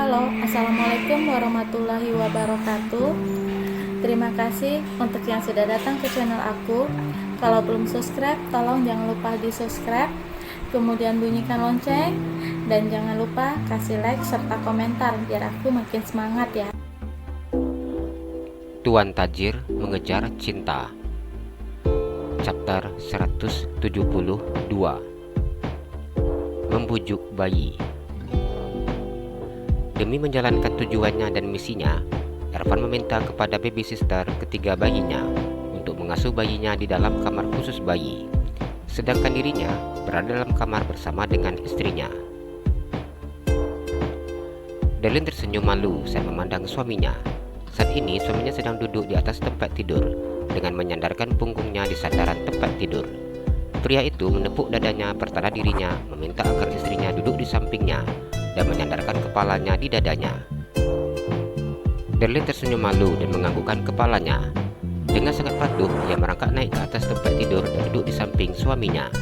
Halo, Assalamualaikum warahmatullahi wabarakatuh. Terima kasih untuk yang sudah datang ke channel aku. Kalau belum subscribe, tolong jangan lupa di subscribe, kemudian bunyikan lonceng, dan jangan lupa kasih like serta komentar biar aku makin semangat ya. Tuan Tajir Mengejar Cinta, Chapter 172, Membujuk Bayi. Demi menjalankan tujuannya dan misinya, Ervan meminta kepada baby sister ketiga bayinya untuk mengasuh bayinya di dalam kamar khusus bayi, sedangkan dirinya berada dalam kamar bersama dengan istrinya. Darlin tersenyum malu saat memandang suaminya. Saat ini suaminya sedang duduk di atas tempat tidur dengan menyandarkan punggungnya di sandaran tempat tidur. Pria itu menepuk dadanya pertanda dirinya, meminta agar istrinya duduk di sampingnya dan menyandarkan kepalanya di dadanya. Darlin tersenyum malu dan menganggukkan kepalanya. Dengan sangat patuh, ia merangkak naik ke atas tempat tidur dan duduk di samping suaminya.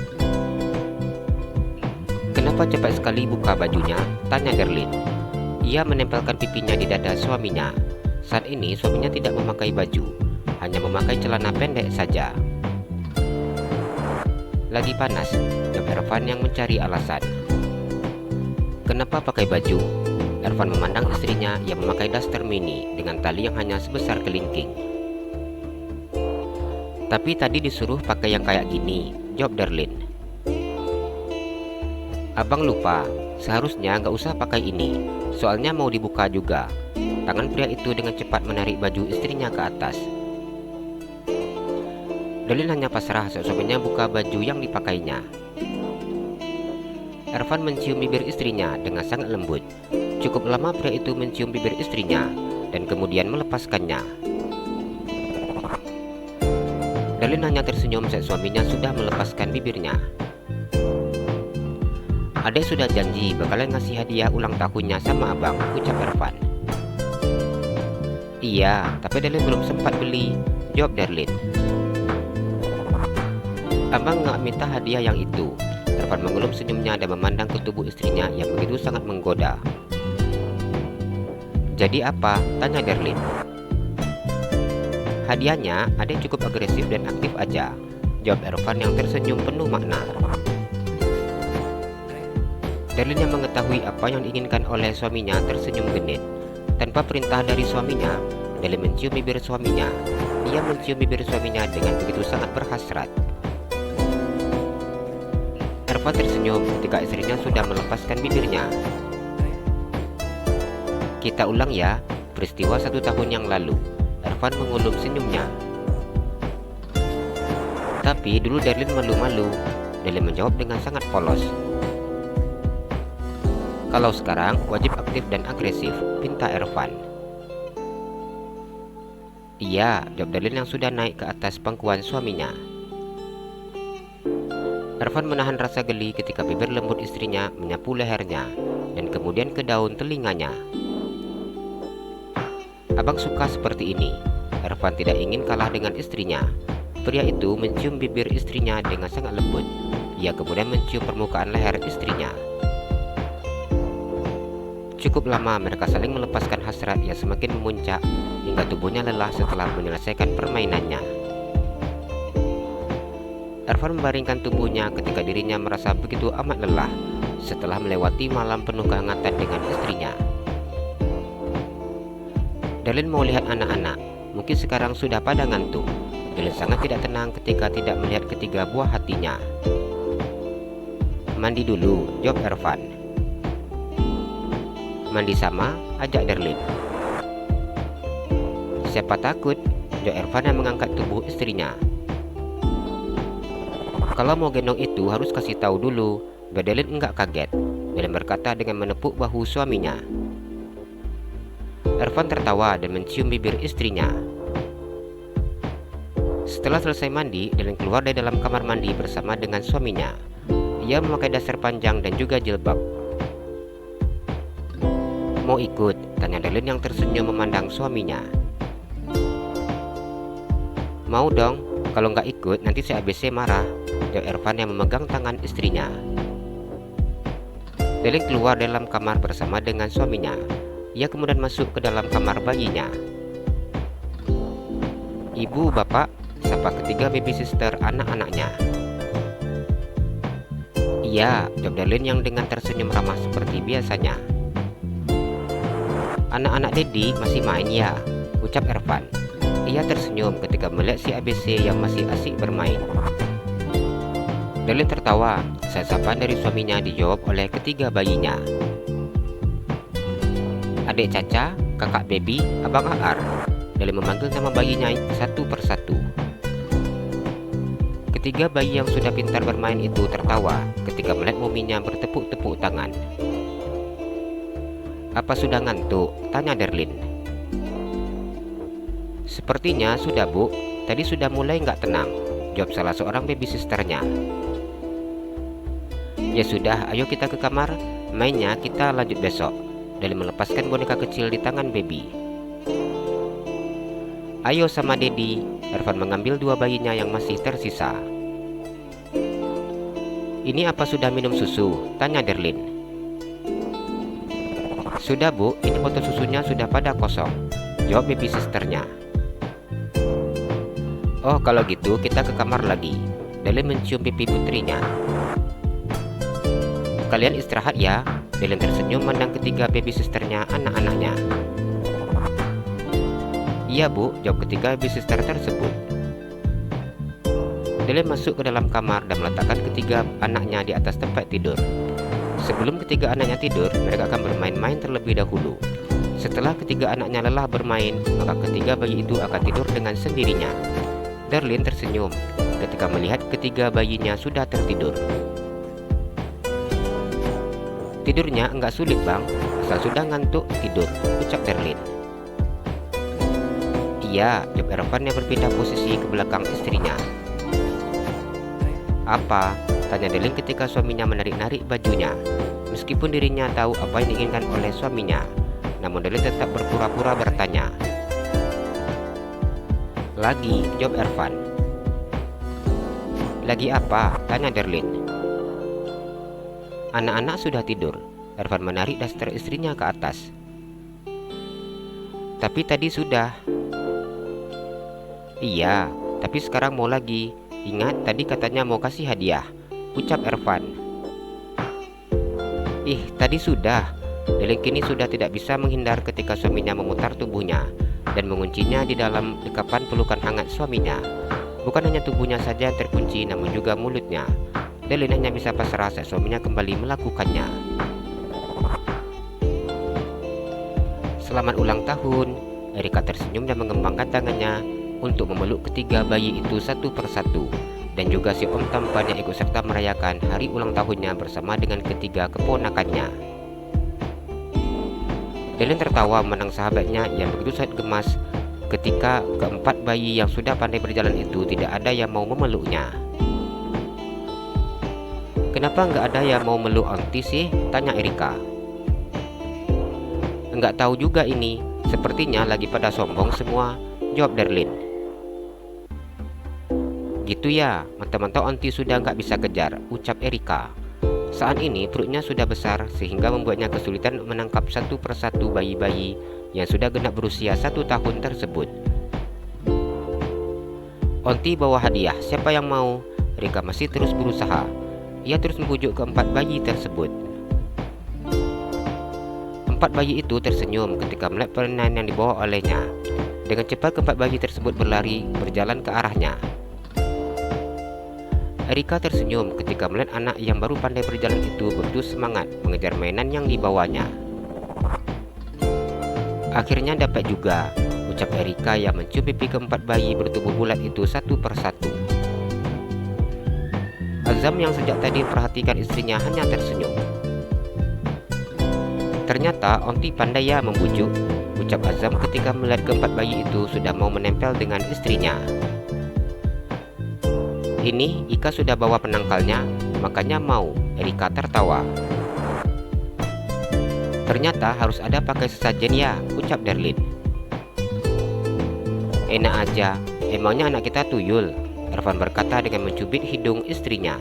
"Kenapa cepat sekali buka bajunya?" tanya Darlin. Ia menempelkan pipinya di dada suaminya. Saat ini suaminya tidak memakai baju, hanya memakai celana pendek saja. "Lagi panas," jawab Ervan yang mencari alasan. "Kenapa pakai baju?" Ervan memandang istrinya yang memakai daster mini dengan tali yang hanya sebesar kelingking. "Tapi tadi disuruh pakai yang kayak gini," jawab Darlin. "Abang lupa, seharusnya nggak usah pakai ini, soalnya mau dibuka juga." Tangan pria itu dengan cepat menarik baju istrinya ke atas. Darlin hanya pasrah saat suaminya buka baju yang dipakainya. Ervan mencium bibir istrinya dengan sangat lembut. Cukup lama pria itu mencium bibir istrinya dan kemudian melepaskannya. Darlin hanya tersenyum saat suaminya sudah melepaskan bibirnya. "Adek sudah janji bakalan ngasih hadiah ulang tahunnya sama abang," ucap Ervan. "Iya, tapi Darlin belum sempat beli," jawab Darlin. "Abang nggak minta hadiah yang itu." Ervan mengelum senyumnya dan memandang ke tubuh istrinya yang begitu sangat menggoda. "Jadi apa?" tanya Darlin. "Hadiahnya adek cukup agresif dan aktif aja," jawab Ervan yang tersenyum penuh makna. Darlin yang mengetahui apa yang diinginkan oleh suaminya tersenyum genit. Tanpa perintah dari suaminya, Darlin mencium bibir suaminya. Ia mencium bibir suaminya dengan begitu sangat berhasrat. Ervan tersenyum ketika istrinya sudah melepaskan bibirnya. "Kita ulang ya, peristiwa 1 tahun yang lalu." Ervan mengulum senyumnya. Tapi dulu Darlin malu-malu. Darlin menjawab dengan sangat polos. "Kalau sekarang wajib aktif dan agresif," pinta Ervan. "Iya," jawab Darlin yang sudah naik ke atas pangkuan suaminya. Ervan menahan rasa geli ketika bibir lembut istrinya menyapu lehernya dan kemudian ke daun telinganya. "Abang suka seperti ini." Ervan tidak ingin kalah dengan istrinya. Pria itu mencium bibir istrinya dengan sangat lembut. Ia kemudian mencium permukaan leher istrinya. Cukup lama mereka saling melepaskan hasrat yang semakin memuncak hingga tubuhnya lelah setelah menyelesaikan permainannya. Ervan membaringkan tubuhnya ketika dirinya merasa begitu amat lelah setelah melewati malam penuh kehangatan dengan istrinya. Darlin mau lihat anak-anak, mungkin sekarang sudah pada ngantuk. Darlin sangat tidak tenang ketika tidak melihat ketiga buah hatinya. "Mandi dulu," jawab Ervan. "Mandi sama?" ajak Darlin. "Siapa takut?" jawab Ervan yang mengangkat tubuh istrinya. "Kalau mau gendong itu harus kasih tahu dulu." Darlin enggak kaget. Darlin berkata dengan menepuk bahu suaminya. Ervan tertawa dan mencium bibir istrinya. Setelah selesai mandi, Darlin keluar dari dalam kamar mandi bersama dengan suaminya. Ia memakai dasar panjang dan juga jilbab. "Mau ikut?" tanya Darlin yang tersenyum memandang suaminya. "Mau dong, kalau nggak ikut nanti si ABC marah," jawab Ervan yang memegang tangan istrinya. Darlin keluar dalam kamar bersama dengan suaminya. Ia kemudian masuk ke dalam kamar bayinya. "Ibu, bapak," sapa ketiga baby sister anak-anaknya. "Iya," jawab Darlin yang dengan tersenyum ramah seperti biasanya. "Anak-anak Dedi masih main ya?" ucap Ervan. Ia tersenyum ketika melihat si ABC yang masih asik bermain. Darlin tertawa saat sapaan dari suaminya dijawab oleh ketiga bayinya. "Adik Caca, kakak Baby, abang Aar," Darlin memanggil nama bayinya satu persatu. Ketiga bayi yang sudah pintar bermain itu tertawa ketika melihat mominya bertepuk-tepuk tangan. "Apa sudah ngantuk?" tanya Darlin. "Sepertinya sudah, Bu. Tadi sudah mulai nggak tenang," jawab salah seorang baby sisternya. "Ya sudah, ayo kita ke kamar. Mainnya kita lanjut besok." Darlin melepaskan boneka kecil di tangan baby. "Ayo sama Dedi." Ervan mengambil dua bayinya yang masih tersisa. "Ini apa sudah minum susu?" tanya Darlin. "Sudah, Bu. Ini botol susunya sudah pada kosong," jawab baby sisternya. "Oh, kalau gitu kita ke kamar lagi." Darlin mencium pipi putrinya. "Kalian istirahat ya." Darlin tersenyum memandang ketiga baby sisternya anak-anaknya. "Iya, Bu," jawab ketiga baby sister tersebut. Darlin masuk ke dalam kamar dan meletakkan ketiga anaknya di atas tempat tidur. Sebelum ketiga anaknya tidur, mereka akan bermain-main terlebih dahulu. Setelah ketiga anaknya lelah bermain, maka ketiga bayi itu akan tidur dengan sendirinya. Darlin tersenyum ketika melihat ketiga bayinya sudah tertidur. "Tidurnya enggak sulit, Bang. Asal sudah ngantuk, tidur," ucap Darlin. "Iya," jawab Ervan yang berpindah posisi ke belakang istrinya. "Apa?" tanya Darlin ketika suaminya menarik-narik bajunya. Meskipun dirinya tahu apa yang diinginkan oleh suaminya, namun Darlin tetap berpura-pura bertanya. "Lagi," jawab Ervan. "Lagi apa?" tanya Darlin. "Anak-anak sudah tidur." Ervan menarik daster istrinya ke atas. "Tapi tadi sudah." "Iya, tapi sekarang mau lagi. Ingat, tadi katanya mau kasih hadiah," ucap Ervan. Tadi sudah." Darlin kini sudah tidak bisa menghindar ketika suaminya memutar tubuhnya dan menguncinya di dalam dekapan pelukan hangat suaminya. Bukan hanya tubuhnya saja yang terkunci, namun juga mulutnya. Darlin hanya bisa pasrah saat suaminya kembali melakukannya. "Selamat ulang tahun." Erika tersenyum dan mengembangkan tangannya untuk memeluk ketiga bayi itu satu persatu, dan juga si om tampan yang ikut serta merayakan hari ulang tahunnya bersama dengan ketiga keponakannya. Darlin tertawa memandang sahabatnya yang begitu sangat gemas ketika keempat bayi yang sudah pandai berjalan itu tidak ada yang mau memeluknya. "Kenapa nggak ada yang mau meluk Aunty sih?" tanya Erika. "Nggak tahu juga ini, sepertinya lagi pada sombong semua," jawab Darlin. "Gitu ya, mantap-mantap Aunty sudah nggak bisa kejar," ucap Erika. Saat ini perutnya sudah besar sehingga membuatnya kesulitan menangkap satu persatu bayi-bayi yang sudah genap berusia 1 tahun tersebut. "Aunty bawa hadiah, siapa yang mau?" Erika masih terus berusaha. Ia terus membujuk keempat bayi tersebut. Empat bayi itu tersenyum ketika melihat permainan yang dibawa olehnya. Dengan cepat keempat bayi tersebut berlari berjalan ke arahnya. Erika tersenyum ketika melihat anak yang baru pandai berjalan itu begitu semangat mengejar mainan yang dibawanya. "Akhirnya dapat juga," ucap Erika yang mencium pipi keempat bayi bertubuh bulat itu satu persatu. Azam yang sejak tadi memperhatikan istrinya hanya tersenyum. "Ternyata Aunty pandai ya membujuk," ucap Azam ketika melihat keempat bayi itu sudah mau menempel dengan istrinya. "Ini Ika sudah bawa penangkalnya, makanya mau," Erika tertawa. "Ternyata harus ada pakai sesajen ya," ucap Darlin. "Enak aja, emangnya anak kita tuyul," Ervan berkata dengan mencubit hidung istrinya.